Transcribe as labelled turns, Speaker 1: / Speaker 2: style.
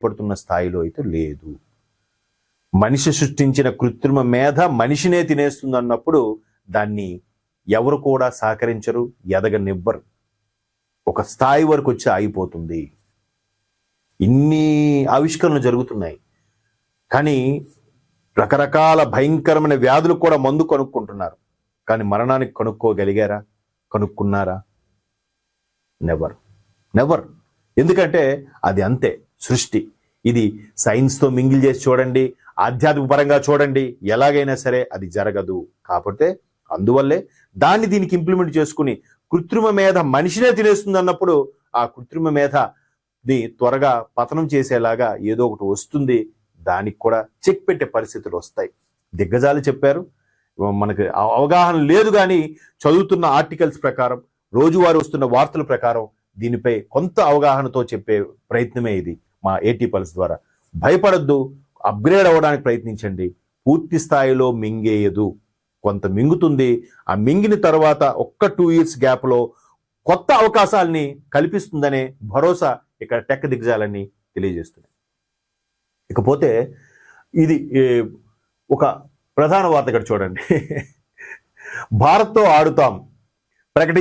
Speaker 1: పడుతున్న స్థాయిలో అయితే లేదు. మనిషి సృష్టించిన కృత్రిమ మేధ మనిషినే తినేస్తుంది అన్నప్పుడు దాన్ని ఎవరు కూడా సహకరించరు, ఎదగనివ్వరు. ఒక స్థాయి వరకు వచ్చి ఆగిపోతుంది. ఇన్ని ఆవిష్కరణలు జరుగుతున్నాయి, కానీ రకరకాల భయంకరమైన వ్యాధులు కూడా మందు కనుక్కుంటున్నారు. కానీ మరణానికి కనుక్కోగలిగారా? కనుక్కున్నారా? Never never. ఎందుకంటే అది అంతే సృష్టి. ఇది సైన్స్తో మింగిల్ చేసి చూడండి, ఆధ్యాత్మిక పరంగా చూడండి, ఎలాగైనా సరే అది జరగదు. కాకపోతే అందువల్లే దాన్ని దీనికి ఇంప్లిమెంట్ చేసుకుని కృత్రిమ మేధ మనిషినే తినేస్తుంది అన్నప్పుడు ఆ కృత్రిమ మేధని త్వరగా పతనం చేసేలాగా ఏదో ఒకటి వస్తుంది. దానికి కూడా చెక్ పెట్టే పరిస్థితులు వస్తాయి. దిగ్గజాలు చెప్పారు, మనకు అవగాహన లేదు, కానీ చదువుతున్న ఆర్టికల్స్ ప్రకారం, రోజువారీ వస్తున్న వార్తల ప్రకారం దీనిపై కొంత అవగాహనతో చెప్పే ప్రయత్నమే ఇది మా ఏటీ పల్స్ ద్వారా. భయపడద్దు, అప్గ్రేడ్ అవ్వడానికి ప్రయత్నించండి. పూర్తి స్థాయిలో మింగేయదు, కొంత మింగుతుంది. ఆ మింగిన తర్వాత ఒక్క 2 years గ్యాప్లో కొత్త అవకాశాలని కల్పిస్తుందనే భరోసా ఇక్కడ టెక్ దిగ్గజాలన్నీ తెలియజేస్తున్నాయి. ఇకపోతే ఇది ఒక ప్రధాన వార్త ఇక్కడ చూడండి. భారత్తో ఆడుతాం ప్రకటి